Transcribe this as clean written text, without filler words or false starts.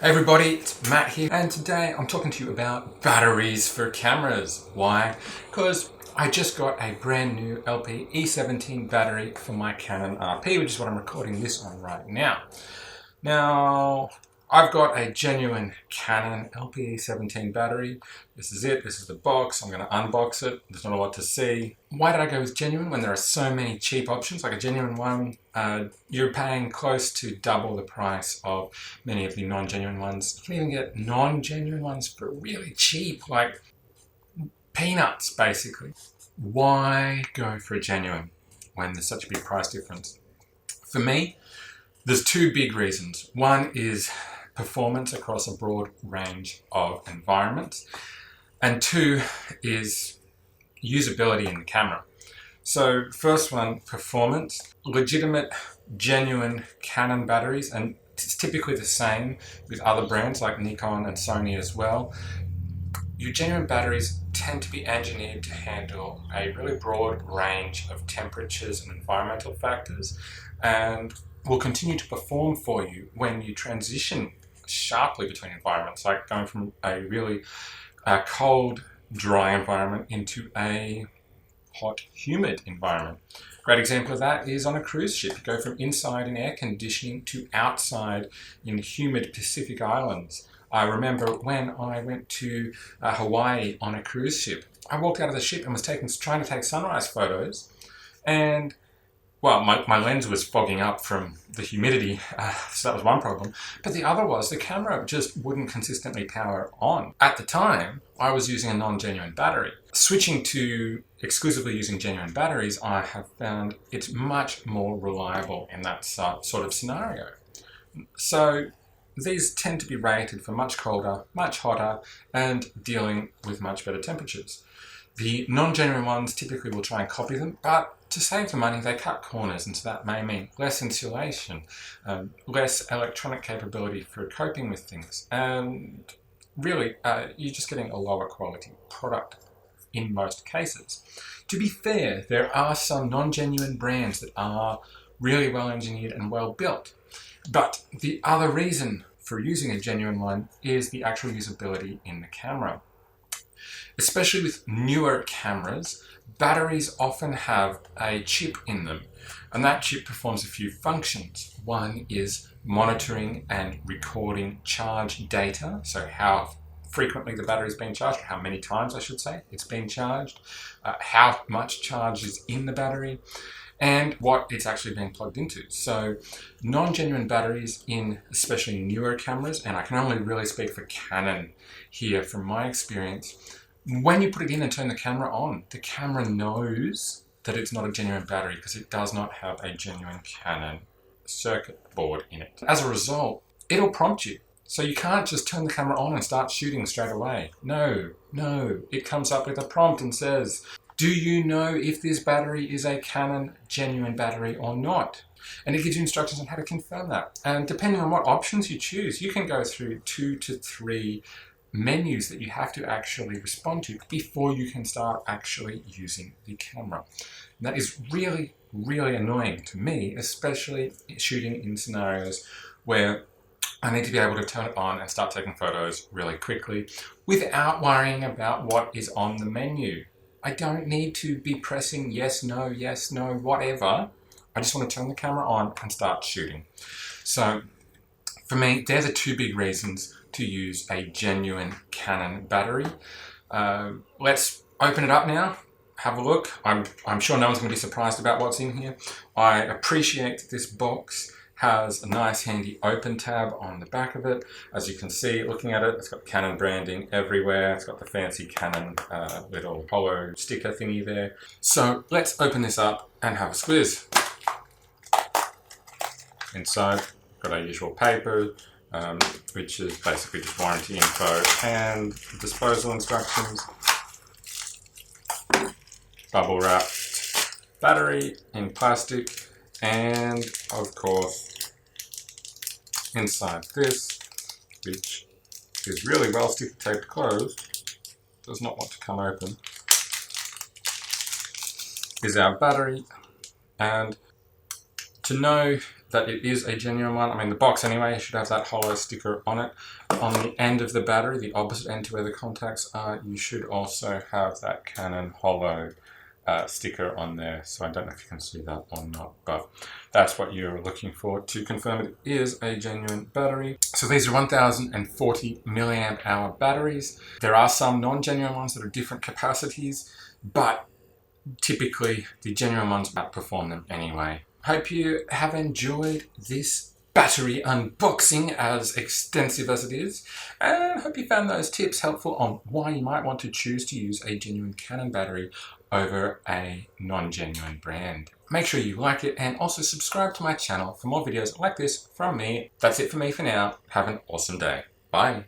Hey everybody, it's Matt here, and today I'm talking to you about batteries for cameras. Why? Because I just got a brand new LP E17 battery for my Canon RP, which is what I'm recording this on right now. Now, I've got a genuine Canon LP E17 battery. This is it, this is the box. I'm going to unbox it. There's not a lot to see. Why did I go with genuine when there are so many cheap options? Like a genuine one, you're paying close to double the price of many of the non-genuine ones. You can even get non-genuine ones for really cheap, like peanuts basically. Why go for a genuine when there's such a big price difference? For me, there's two big reasons. One is performance across a broad range of environments, and two is usability in the camera. So first one, performance. Legitimate, genuine Canon batteries, and it's typically the same with other brands like Nikon and Sony as well. Your genuine batteries tend to be engineered to handle a really broad range of temperatures and environmental factors, and will continue to perform for you when you transition sharply between environments, like going from a really cold, dry environment into a hot, humid environment. Great example of that is on a cruise ship. You go from inside in air conditioning to outside in humid Pacific Islands. I remember when I went to Hawaii on a cruise ship, I walked out of the ship and was trying to take sunrise photos, and well, my lens was fogging up from the humidity, so that was one problem. But the other was the camera just wouldn't consistently power on. At the time, I was using a non-genuine battery. Switching to exclusively using genuine batteries, I have found it's much more reliable in that sort of scenario. So these tend to be rated for much colder, much hotter, and dealing with much better temperatures. The non-genuine ones typically will try and copy them, but to save the money, they cut corners, and so that may mean less insulation, less electronic capability for coping with things, and really, you're just getting a lower quality product in most cases. To be fair, there are some non-genuine brands that are really well engineered and well built, but the other reason for using a genuine one is the actual usability in the camera. Especially with newer cameras, batteries often have a chip in them, and that chip performs a few functions. One is monitoring and recording charge data, so how frequently the battery is being charged, or how many times I should say it's being charged, how much charge is in the battery, and what it's actually being plugged into. So non-genuine batteries in especially newer cameras, and I can only really speak for Canon here from my experience, when you put it in and turn the camera on, the camera knows that it's not a genuine battery because it does not have a genuine Canon circuit board in it. As a result, it'll prompt you. So you can't just turn the camera on and start shooting straight away. No. It comes up with a prompt and says, do you know if this battery is a Canon genuine battery or not? And it gives you instructions on how to confirm that. And depending on what options you choose, you can go through 2 to 3 menus that you have to actually respond to before you can start actually using the camera. And that is really, really annoying to me, especially shooting in scenarios where I need to be able to turn it on and start taking photos really quickly without worrying about what is on the menu. I don't need to be pressing yes, no, whatever. I just want to turn the camera on and start shooting. So for me, they're the two big reasons to use a genuine Canon battery. Let's open it up now, have a look. I'm sure no one's going to be surprised about what's in here. I appreciate this box has a nice handy open tab on the back of it. As you can see, looking at it, it's got Canon branding everywhere. It's got the fancy Canon little hollow sticker thingy there. So let's open this up and have a squiz. Inside, got our usual paper, which is basically just warranty info and disposal instructions. Bubble wrapped battery in plastic, and of course inside this, which is really well sticky taped closed, does not want to come open, is our battery. And To know that it is a genuine one, I mean the box anyway should have that hollow sticker on it. On the end of the battery, the opposite end to where the contacts are, you should also have that Canon hollow sticker on there. So I don't know if you can see that or not, but that's what you're looking for to confirm it is a genuine battery. So these are 1040 milliamp hour batteries. There are some non-genuine ones that are different capacities, but typically the genuine ones outperform them anyway. Hope you have enjoyed this battery unboxing, as extensive as it is, and hope you found those tips helpful on why you might want to choose to use a genuine Canon battery over a non-genuine brand. Make sure you like it and also subscribe to my channel for more videos like this from me. That's it for me for now. Have an awesome day. Bye.